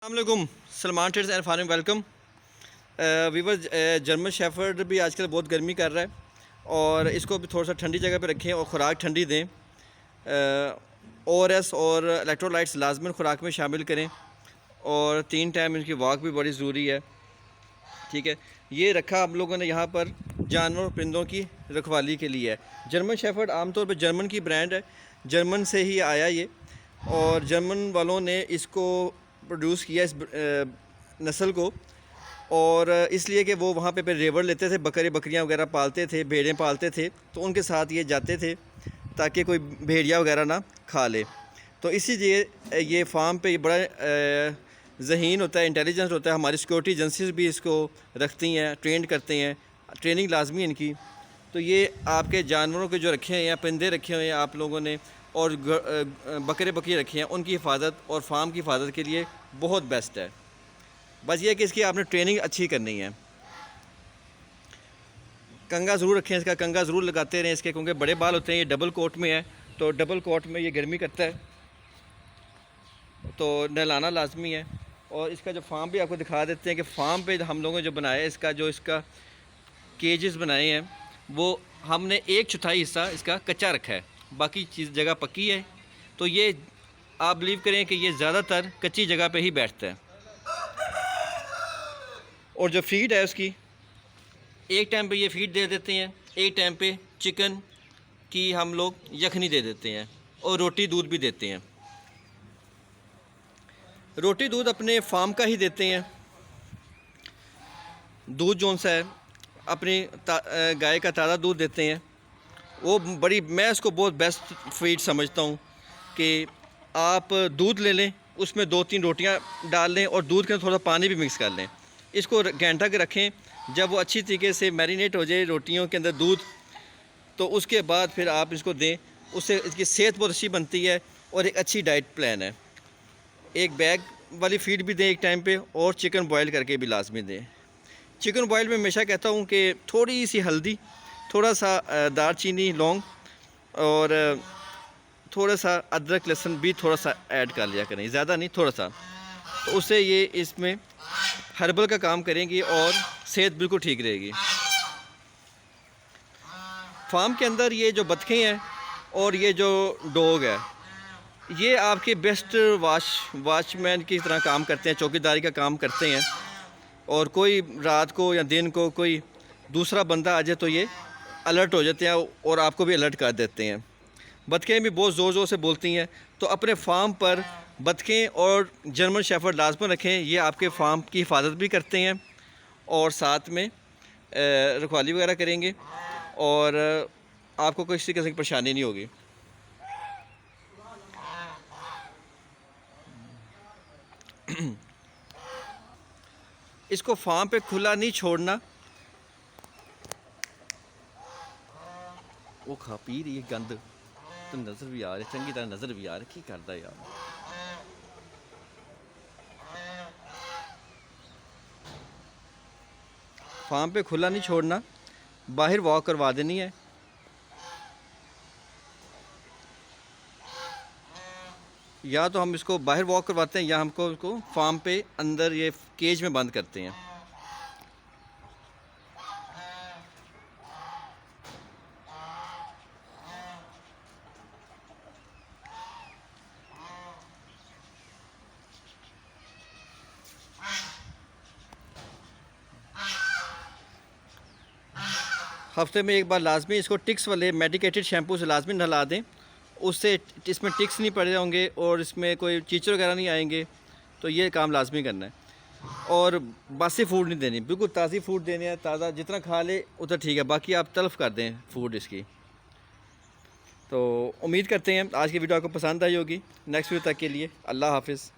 अस्सलामुअलैकुम, Salman trades and farming welcome. वीवर German shepherd भी आजकल बहुत गर्मी कर रहा है और इसको भी थोड़ा सा ठंडी जगह पे रखें और ख़ुराक ठंडी दें। ORS और इलेक्ट्रोलाइट्स लाजमन ख़ुराक में शामिल करें और 3 टाइम इनकी वॉक भी बड़ी ज़रूरी है। ठीक है, ये रखा हम लोगों ने यहाँ पर जानवर और परिंदों की रखवाली के लिए है। जर्मन शेफर्ड आमतौर पर जर्मन की ब्रांड है, जर्मन से ही आया ये, और जर्मन वालों ने इसको प्रोड्यूस किया इस नस्ल को, और इसलिए कि वो वहाँ पे रेवर लेते थे, बकरियाँ वगैरह पालते थे, भेड़ें पालते थे, तो उनके साथ ये जाते थे ताकि कोई भेड़िया वगैरह ना खा ले। तो इसीलिए ये फार्म पे बड़ा ज़हीन होता है, इंटेलिजेंस होता है। हमारी सिक्योरिटी एजेंसीज भी इसको रखती हैं, ट्रेंड करते हैं, ट्रेनिंग लाजमी है इनकी। तो ये आपके जानवरों के जो रखे हैं या परिंदे रखे हुए हैं आप लोगों ने, और बकरी रखी हैं, उनकी हिफाजत और फार्म की हिफाजत के लिए बहुत बेस्ट है। बस ये कि इसकी आपने ट्रेनिंग अच्छी करनी है। कंगा ज़रूर रखें, इसका कंगा ज़रूर लगाते रहें इसके, क्योंकि बड़े बाल होते हैं। ये डबल कोट में है, तो डबल कोट में ये गर्मी करता है, तो नहलाना लाजमी है। और इसका जो फार्म भी आपको दिखा देते हैं कि फार्म पे हम लोगों ने जो बनाया है, इसका केजेस बनाए हैं, वो हमने 1/4 हिस्सा इसका कच्चा रखा है, बाकी चीज़ जगह पक्की है। तो ये आप बिलीव करें कि ये ज़्यादातर कच्ची जगह पे ही बैठता है। और जो फीड है उसकी, एक टाइम पे ये फीड दे देते हैं, एक टाइम पे चिकन की हम लोग यखनी दे देते हैं, और रोटी दूध भी देते हैं। रोटी दूध अपने फार्म का ही देते हैं। दूध जौन सा है अपनी गाय का ताज़ा दूध देते हैं, वो बड़ी, मैं इसको बहुत बेस्ट फीड समझता हूँ कि आप दूध ले लें, उसमें 2-3 रोटियाँ डाल लें और दूध के अंदर थोड़ा पानी भी मिक्स कर लें। इसको घंटा के रखें, जब वो अच्छी तरीके से मैरिनेट हो जाए रोटियों के अंदर दूध, तो उसके बाद फिर आप इसको दें। उससे इसकी सेहत बहुत अच्छी बनती है और एक अच्छी डाइट प्लान है। एक बैग वाली फ़ीड भी दें एक टाइम पे, और चिकन बॉयल करके भी लाजमी दें। चिकन बॉयल में हमेशा कहता हूँ कि थोड़ी सी हल्दी, थोड़ा सा दालचीनी, लौंग और थोड़ा सा अदरक लहसुन भी थोड़ा सा ऐड कर लिया करें, ज़्यादा नहीं, थोड़ा सा। तो उससे ये इसमें हर्बल का काम करेंगी और सेहत बिल्कुल ठीक रहेगी। फार्म के अंदर ये जो बतखें हैं और ये जो डॉग है, ये आपके बेस्ट वॉचमैन की तरह काम करते हैं, चौकीदारी का काम करते हैं। और कोई रात को या दिन को कोई दूसरा बंदा आ जाए तो ये अलर्ट हो जाते हैं और आपको भी अलर्ट कर देते हैं। बतखें भी बहुत ज़ोर ज़ोर से बोलती हैं, तो अपने फार्म पर बतखें और जर्मन शेफर्ड लाजमन रखें। ये आपके फार्म की हिफाजत भी करते हैं और साथ में रखवाली वगैरह करेंगे, और आपको किसी किस्म की परेशानी नहीं होगी। इसको फार्म पे खुला नहीं छोड़ना। वो खा पी रही है गंद, तो नज़र भी आ रही, चंगी तरह नज़र भी आ रही, की करता है यार। फार्म पे खुला नहीं छोड़ना, बाहर वॉक करवा देनी है। या तो हम इसको बाहर वॉक करवाते हैं, या हमको इसको फार्म पे अंदर ये केज में बंद करते हैं। हफ्ते में एक बार लाजमी इसको टिक्स वाले मेडिकेटेड शैम्पू से लाजमी नहला दें, उससे इसमें टिक्स नहीं पड़े होंगे और इसमें कोई चीचड़ वगैरह नहीं आएंगे। तो ये काम लाजमी करना है। और बासी फूड नहीं देनी, बिल्कुल ताज़ी फूड देनी है, ताज़ा जितना खा ले उतना ठीक है, बाकी आप तलफ़ कर दें फूड इसकी। तो उम्मीद करते हैं आज की वीडियो आपको पसंद आई होगी। नेक्स्ट वीडियो तक के लिए अल्लाह हाफिज़।